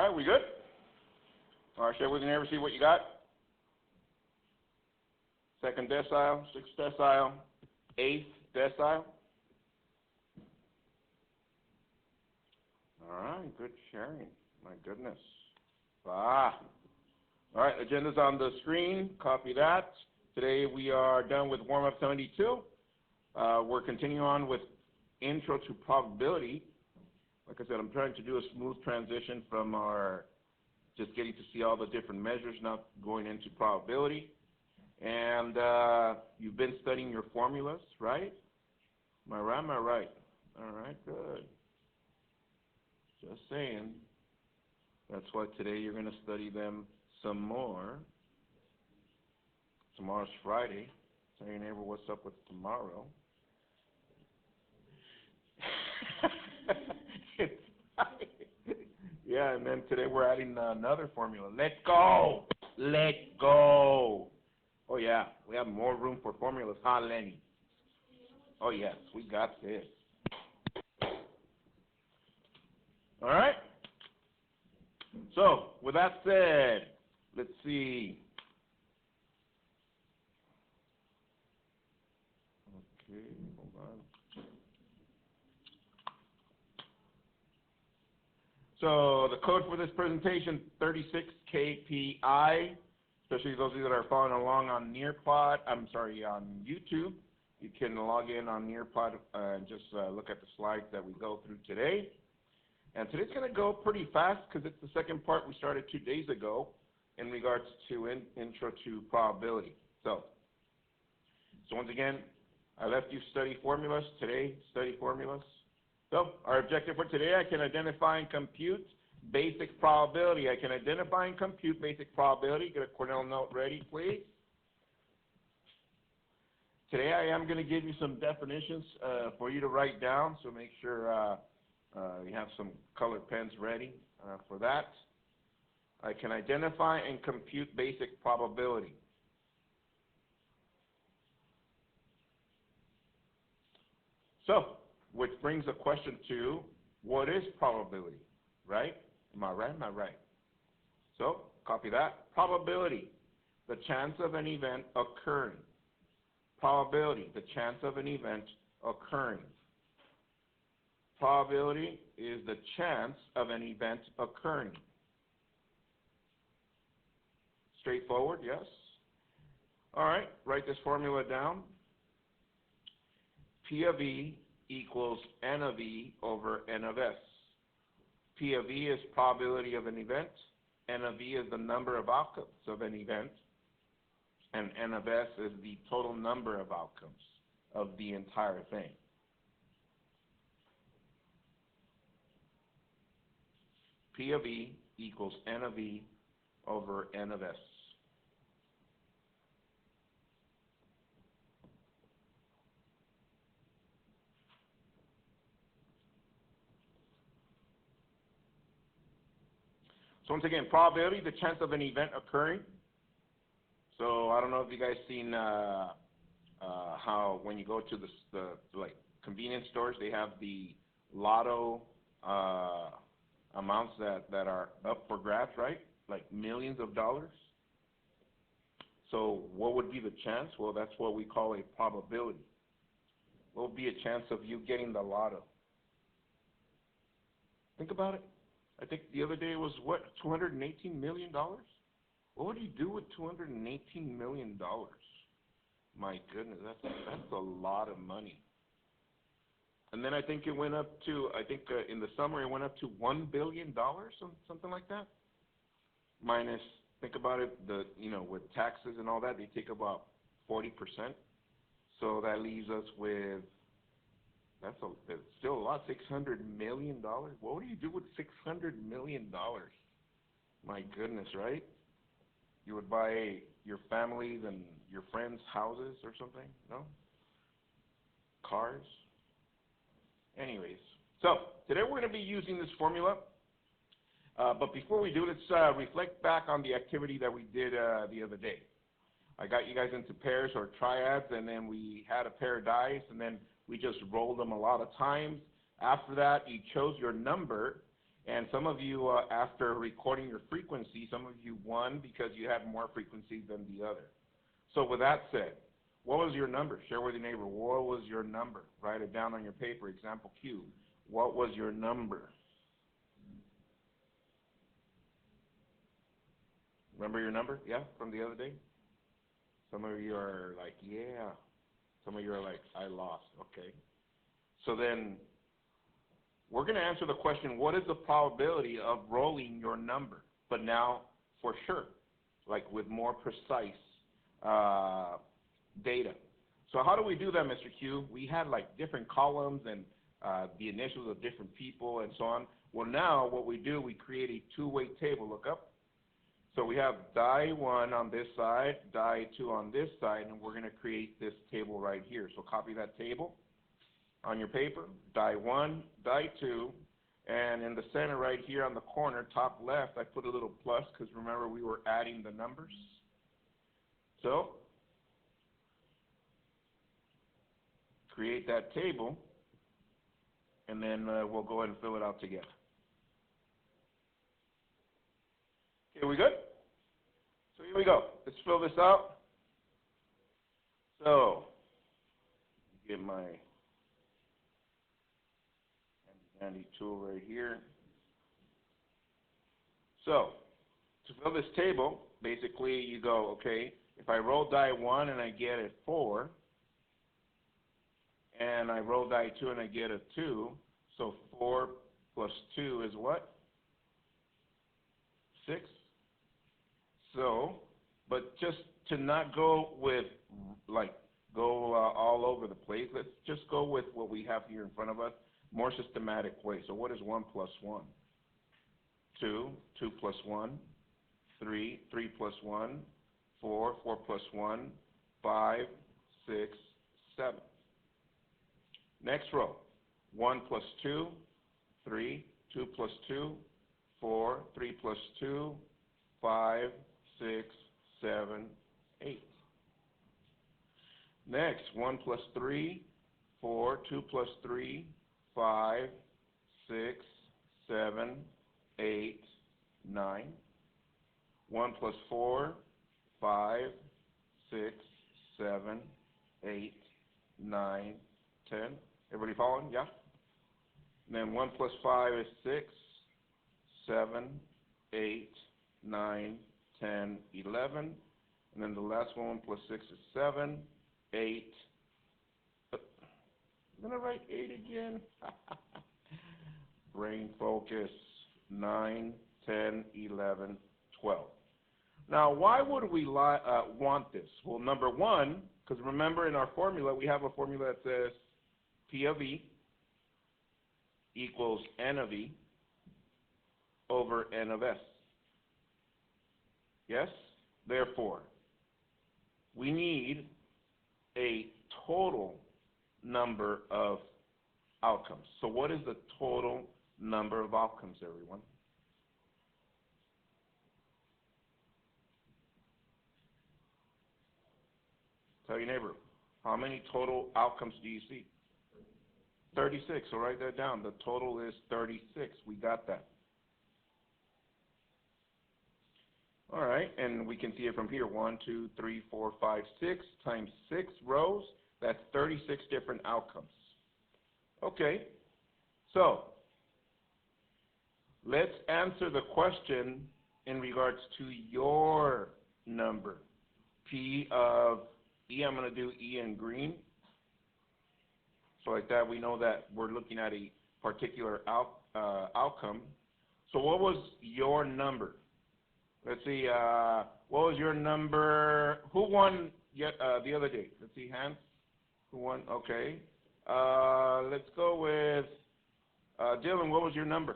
right, we good? All right, share with your neighbor, see what you got. Second decile, sixth decile, eighth decile. All right, good sharing. My goodness. All right, agenda's on the screen. Copy that. Today we are done with warm-up 72. We're continuing on with intro to probability. Like I said, I'm trying to do a smooth transition from our just getting to see all the different measures, now going into probability. And you've been studying your formulas, right? Am I right? Am I right? All right, good. Just saying. That's why today you're going to study them some more. Tomorrow's Friday. Tell your neighbor what's up with tomorrow. It's Friday. Yeah, and then today we're adding another formula. Let go. Let go. Oh, yeah. We have more room for formulas, huh, Lenny? Oh, yes. We got this. All right? So, with that said, let's see. Okay, hold on. So, the code for this presentation, 36KPI, especially those of you that are following along on Nearpod, on YouTube. You can log in on Nearpod and just look at the slides that we go through today. And today's going to go pretty fast because it's the second part we started 2 days ago in regards to intro to probability. So once again, I left you study formulas. Today, study formulas. So our objective for today, I can identify and compute basic probability. I can identify and compute basic probability. Get a Cornell note ready, please. Today I am going to give you some definitions for you to write down, so make sure you have some colored pens ready for that. I can identify and compute basic probability. So, which brings a question to, what is probability, right? Am I right? Am I right? So, copy that. Probability, the chance of an event occurring. Probability, the chance of an event occurring. Probability is the chance of an event occurring. Straightforward, yes? All right, write this formula down. P of E equals N of E over N of S. P of E is probability of an event. N of E is the number of outcomes of an event. And N of S is the total number of outcomes of the entire thing. P of E equals N of E over N of S. So once again, probability, the chance of an event occurring. So I don't know if you guys seen how when you go to the like convenience stores, they have the lotto amounts that are up for grabs, right? Like millions of dollars. So what would be the chance? Well, that's what we call a probability. What would be a chance of you getting the lotto? Think about it. I think the other day was what, $218 million? What would you do with $218 million? My goodness, that's a lot of money. And then I think it went up to, in the summer it went up to $1 billion, something like that. Minus, think about it, with taxes and all that, they take about 40%. So that leaves us with, that's still a lot, $600 million. What would you do with $600 million? My goodness, right? You would buy your families and your friends' houses or something, no? Cars? Anyways, so today we're going to be using this formula. But before we do, let's reflect back on the activity that we did the other day. I got you guys into pairs or triads, and then we had a pair of dice, and then we just rolled them a lot of times. After that, you chose your number, And some of you, after recording your frequency, some of you won because you had more frequency than the other. So with that said, what was your number? Share with your neighbor. What was your number? Write it down on your paper. Example Q. What was your number? Remember your number? Yeah, from the other day? Some of you are like, yeah. Some of you are like, I lost. Okay. So then we're going to answer the question, what is the probability of rolling your number? But now for sure, like with more precise data. So how do we do that, Mr. Q? We had like different columns and the initials of different people and so on. Well, now what we do, we create a two-way table. Look up. So we have die 1 on this side, die 2 on this side, and we're going to create this table right here. So copy that table on your paper, die 1, die 2, and in the center right here on the corner, top left, I put a little plus because remember we were adding the numbers. So create that table, and then we'll go ahead and fill it out together. Okay, we good? So here we go. Let's fill this out. So, get my handy tool right here. So, to fill this table, basically you go, okay, if I roll die 1 and I get a 4, and I roll die 2 and I get a 2, so 4 plus 2 is what? 6. So, but just to not go with, like, go all over the place, let's just go with what we have here in front of us, more systematic way. So what is 1 plus 1? 2, 2 plus 1, 3, 3 plus 1, 4, 4 plus 1, 5, 6, 7. Next row, 1 plus 2, 3, 2 plus 2, 4, 3 plus 2, 5, 6, 7, 8. Next, 1 plus 3, 4, 2 plus 3, 5, 6, 7, 8, 9. 1 plus 4, 5, 6, 7, 8, 9, 10. Everybody following? Yeah? And then 1 plus 5 is 6, 7, 8, 9, 10, 11. And then the last one, 1 plus 6 is 7, 8. I'm going to write 8 again. Brain focus. 9, 10, 11, 12. Now, why would we want this? Well, number one, because remember in our formula, we have a formula that says P of E equals N of E over N of S. Yes? Therefore, we need a total number of outcomes. So what is the total number of outcomes, everyone? Tell your neighbor, how many total outcomes do you see? 36, so write that down. The total is 36. We got that. All right, and we can see it from here. 1, 2, 3, 4, 5, 6 times 6 rows. That's 36 different outcomes. Okay, so let's answer the question in regards to your number. P of E, I'm going to do E in green. So like that, we know that we're looking at a particular outcome. So what was your number? Let's see, what was your number? Who won the other day? Let's see, hands. Who won? Okay. Let's go with Dylan. What was your number?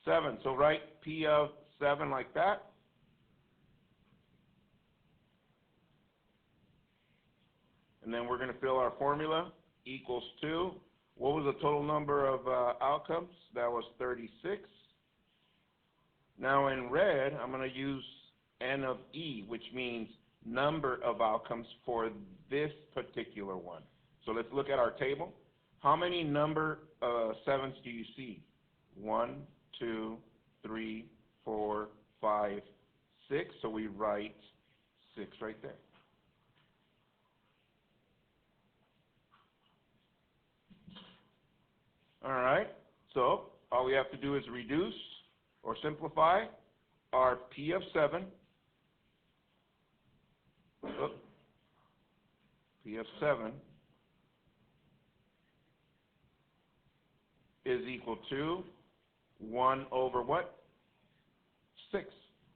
7. So write P of 7 like that. And then we're going to fill our formula, equals 2. What was the total number of outcomes? That was 36. Now in red, I'm going to use N of E, which means number of outcomes for this particular one. So let's look at our table. How many number 7s do you see? 1, 2, 3, 4, 5, 6. So we write 6 right there. All right. So all we have to do is reduce or simplify our P of 7. P of 7 is equal to 1 over what? 6.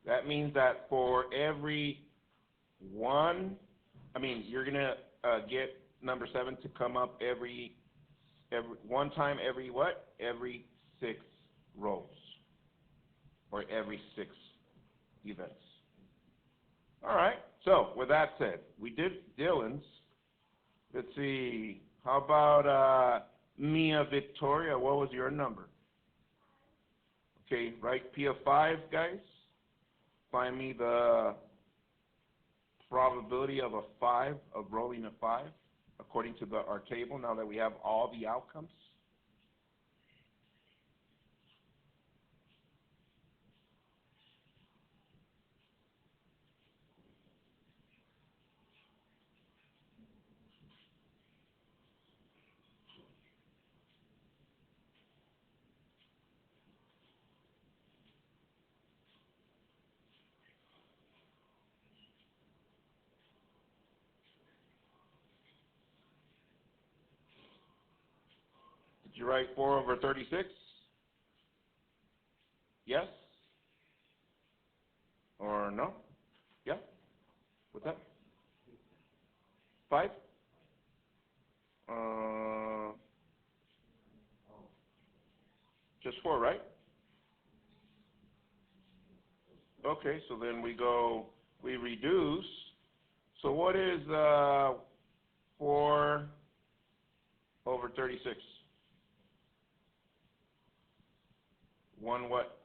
That means that for every you're going to get number 7 to come up every one time every what? Every 6 rows, or every 6 events. All right. So with that said, we did Dylan's. Let's see. How about Mia Victoria? What was your number? Okay, write P of 5, guys. Find me the probability of a 5, of rolling a 5, according to our table, now that we have all the outcomes. Did you write 4 over 36? Yes? Or no? Yeah? What's that? 5? Just 4, right? Okay, so then we reduce. So what is 4 over 36? 1 what?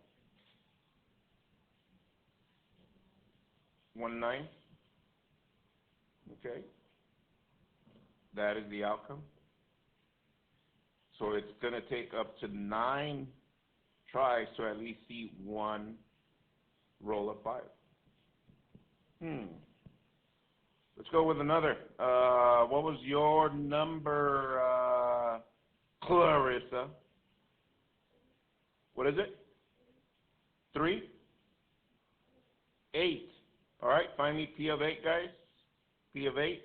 1 9? Okay. That is the outcome. So it's going to take up to 9 tries to at least see 1 roll of 5. Let's go with another. What was your number, Clarissa? What is it? 3? 8. All right, find me P of 8, guys. P of 8.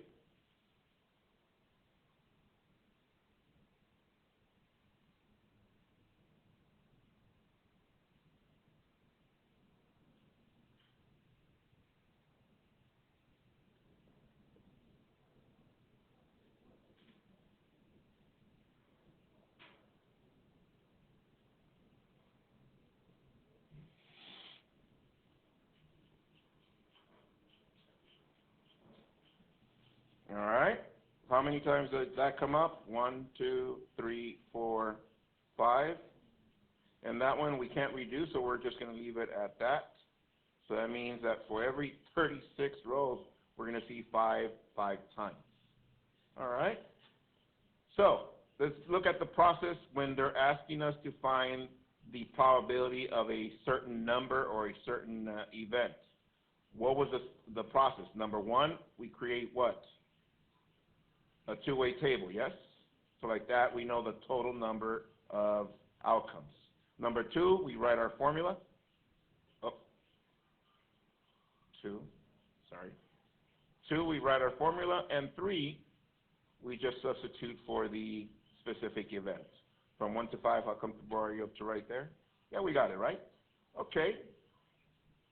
All right. How many times did that come up? 1, 2, 3, 4, 5. And that one we can't reduce, so we're just going to leave it at that. So that means that for every 36 rows, we're going to see 5 times. All right? So let's look at the process when they're asking us to find the probability of a certain number or a certain event. What was the process? Number 1, we create what? A two-way table, yes? So like that, we know the total number of outcomes. Number 2, we write our formula. 2, we write our formula. And 3, we just substitute for the specific event. From 1 to 5, how comfortable are you up to right there? Yeah, we got it, right? Okay.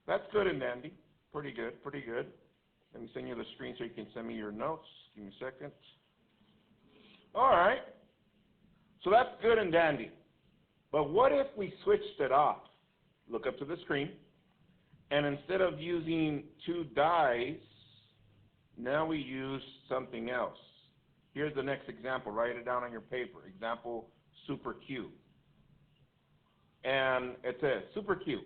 That's good and dandy. Pretty good, pretty good. Let me send you the screen so you can send me your notes. Give me a second. All right. So that's good and dandy. But what if we switched it off? Look up to the screen. And instead of using 2 dies, now we use something else. Here's the next example. Write it down on your paper. Example, super Q. And it says, super Q,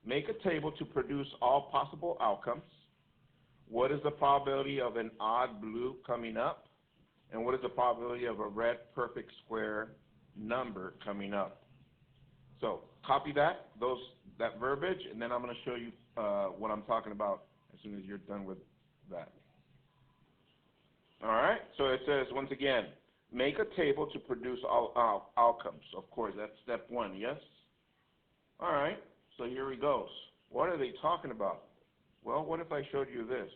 make a table to produce all possible outcomes. What is the probability of an odd blue coming up? And what is the probability of a red perfect square number coming up? So copy that verbiage, and then I'm going to show you what I'm talking about as soon as you're done with that. All right. So it says once again, make a table to produce all outcomes. Of course, that's step one. Yes. All right. So here he goes. What are they talking about? Well, what if I showed you this?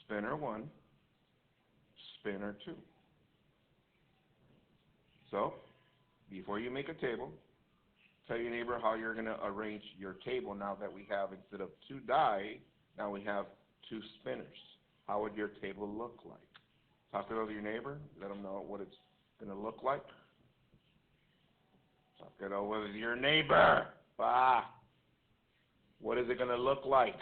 Spinner 1, spinner 2. So, before you make a table, tell your neighbor how you're going to arrange your table now that we have, instead of 2 die, now we have 2 spinners. How would your table look like? Talk it over to your neighbor. Let them know what it's going to look like. Talk it over with your neighbor. What is it going to look like?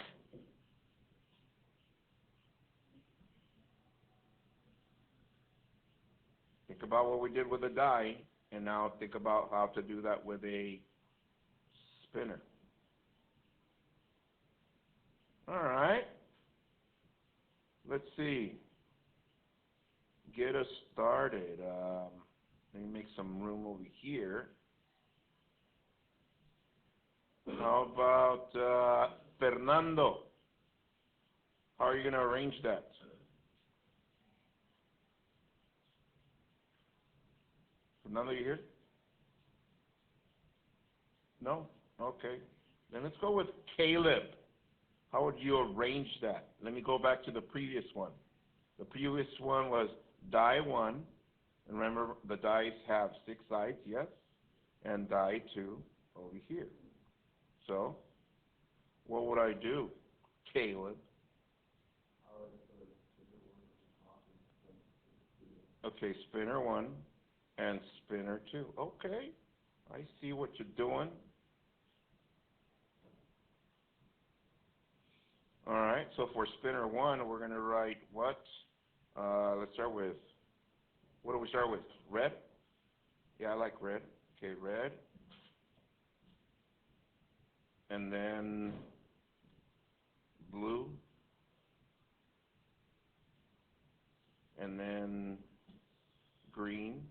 Think about what we did with a die, and now think about how to do that with a spinner. All right. Let's see. Get us started. Let me make some room over here. How about Fernando? How are you going to arrange that? Fernando, you here? No? Okay. Then let's go with Caleb. How would you arrange that? Let me go back to the previous one. The previous one was die 1. And remember, the dice have 6 sides, yes? And die 2 over here. So, what would I do, Caleb? Okay, spinner 1 and spinner 2. Okay, I see what you're doing. All right, so for spinner 1, we're going to write what? Let's start with, what do we start with? Red? Yeah, I like red. Okay, red. And then blue. And then green.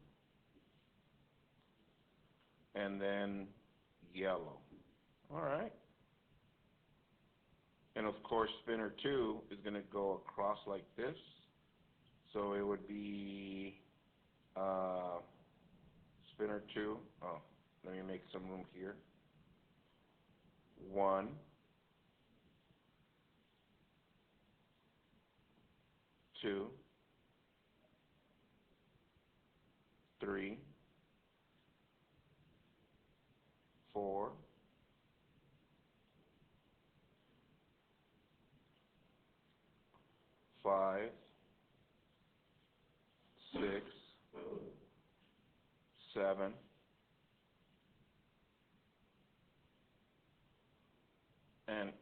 And then yellow. All right. And of course, spinner 2 is going to go across like this. So it would be spinner 2. Oh, let me make some room here. 1, 2, 3, 4, 5, 6, 7,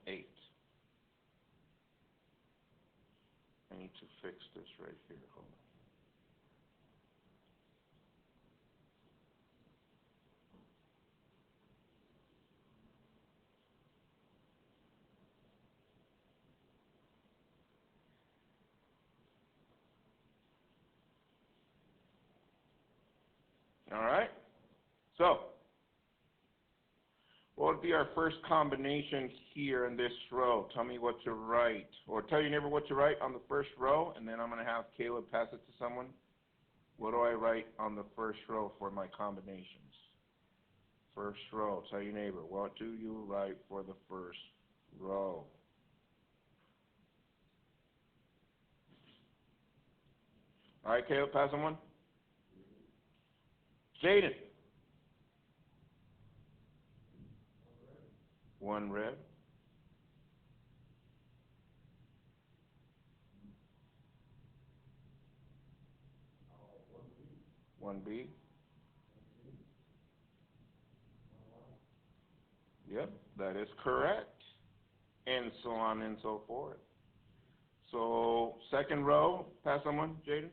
8. I need to fix this right here. Hold on. All right. So, what would be our first combination here in this row? Tell me what to write. Or tell your neighbor what to write on the first row, and then I'm going to have Caleb pass it to someone. What do I write on the first row for my combinations? First row. Tell your neighbor, what do you write for the first row? All right, Caleb, pass on one. Jaden. 1 red. 1 B. Yep, that is correct. And so on and so forth. So, second row, pass someone, Jaden.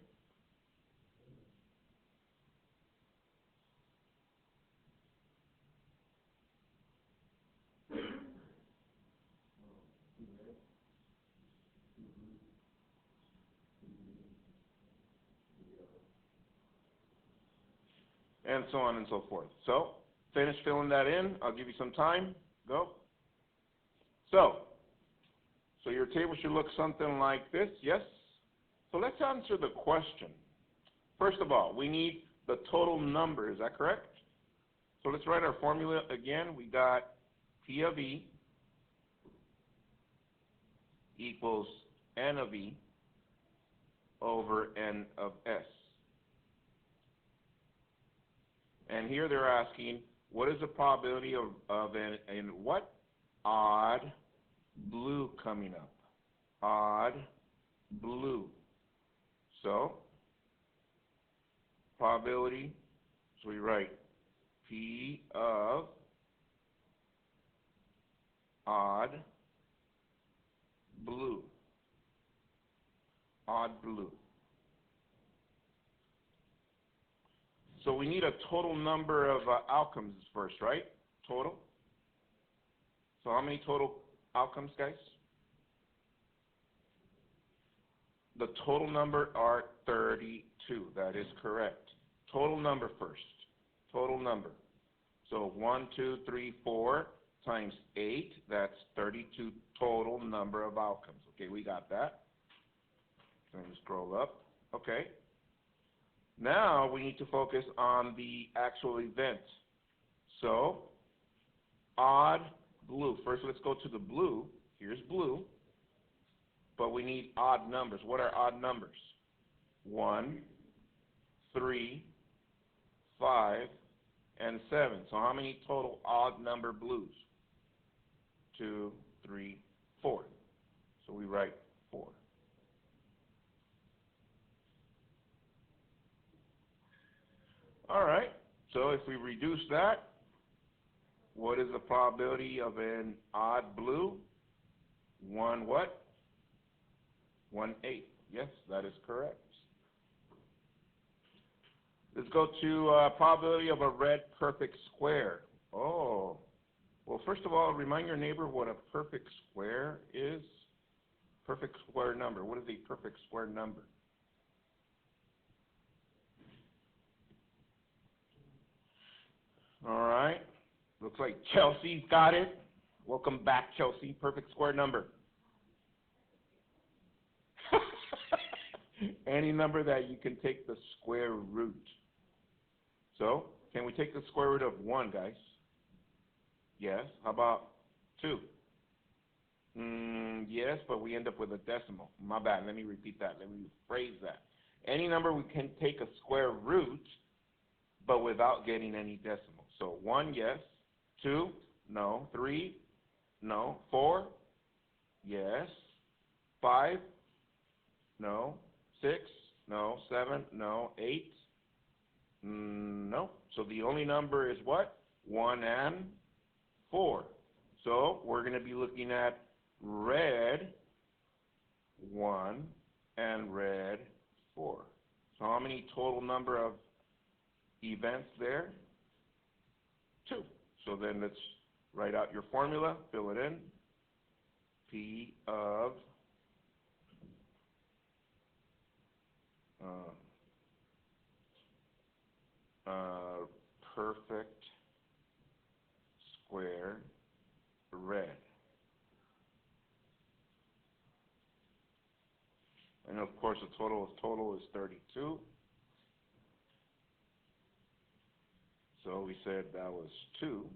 and so on and so forth. So, finish filling that in. I'll give you some time. Go. So your table should look something like this, yes? So let's answer the question. First of all, we need the total number, is that correct? So let's write our formula again. We got P of E equals N of E over N of S. And here they're asking, what is the probability of an what? Odd blue coming up. Odd blue. So, probability, so we write P of odd blue. Odd blue. So we need a total number of outcomes first, right? Total. So how many total outcomes, guys? The total number are 32. That is correct. Total number first. Total number. So 1, 2, 3, 4 times 8. That's 32 total number of outcomes. Okay, we got that. Let me scroll up. Okay. Now we need to focus on the actual event. So, odd blue. First, let's go to the blue. Here's blue. But we need odd numbers. What are odd numbers? 1, 3, 5, and 7. So how many total odd number blues? 2, 3, 4. So we write 4. All right, so if we reduce that, what is the probability of an odd blue? 1 what? 1/8. Yes, that is correct. Let's go to probability of a red perfect square. Oh, well, first of all, remind your neighbor what a perfect square is. Perfect square number. What is a perfect square number? All right. Looks like Chelsea's got it. Welcome back, Chelsea. Perfect square number. Any number that you can take the square root. So, can we take the square root of 1, guys? Yes. How about 2? Yes, but we end up with a decimal. My bad. Let me repeat that. Let me rephrase that. Any number we can take a square root, but without getting any decimal. So 1, yes. 2, no. 3, no. 4, yes. 5, no. 6, no. 7, no. 8, no. So the only number is what? 1 and 4. So we're going to be looking at red 1 and red 4. So how many total number of events there? 2. So then let's write out your formula, fill it in. P of perfect square red. And of course the total is 32. So we said that was 2,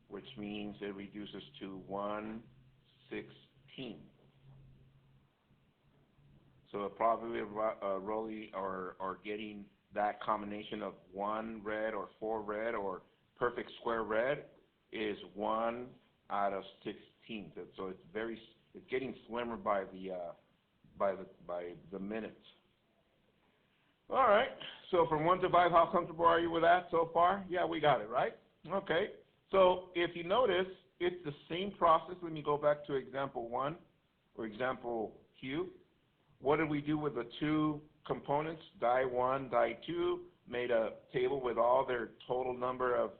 which means it reduces to 1/16. So the probability of rolling or getting that combination of 1 red or 4 red or perfect square red is 1 out of 16. So it's getting slimmer by the minute. All right. So from 1 to 5, how comfortable are you with that so far? Yeah, we got it, right? Okay. So if you notice, it's the same process. Let me go back to example 1 or example Q. What did we do with the 2 components, die 1, die 2, made a table with all their total number of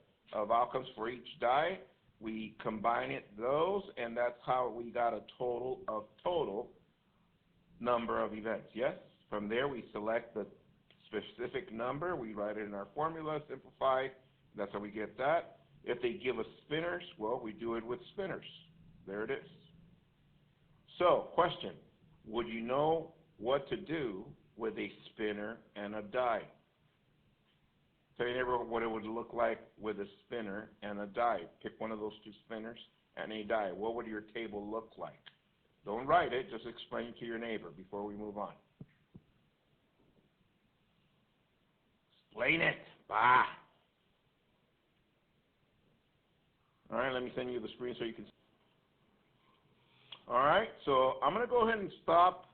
outcomes for each die. We combined those, and that's how we got a total number of events, yes? From there, we select the specific number, we write it in our formula, simplified. That's how we get that. If they give us spinners, well, we do it with spinners. There it is. So, question, would you know what to do with a spinner and a die? Tell your neighbor what it would look like with a spinner and a die. Pick one of those two spinners and a die. What would your table look like? Don't write it, just explain it to your neighbor before we move on. Explain it. Bah. All right, let me send you the screen so you can see. All right, so I'm going to go ahead and stop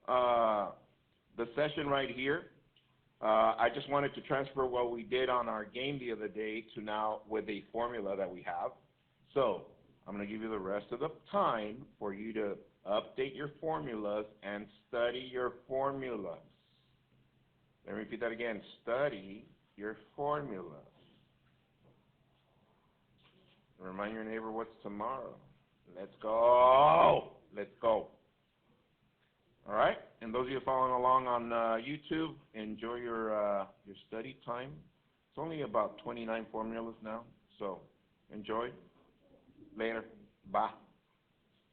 the session right here. I just wanted to transfer what we did on our game the other day to now with a formula that we have. So I'm going to give you the rest of the time for you to update your formulas and study your formulas. Let me repeat that again. Study your formulas. Remind your neighbor what's tomorrow. Let's go. Let's go. All right? And those of you following along on YouTube, enjoy your study time. It's only about 29 formulas now, so enjoy. Later. Bye.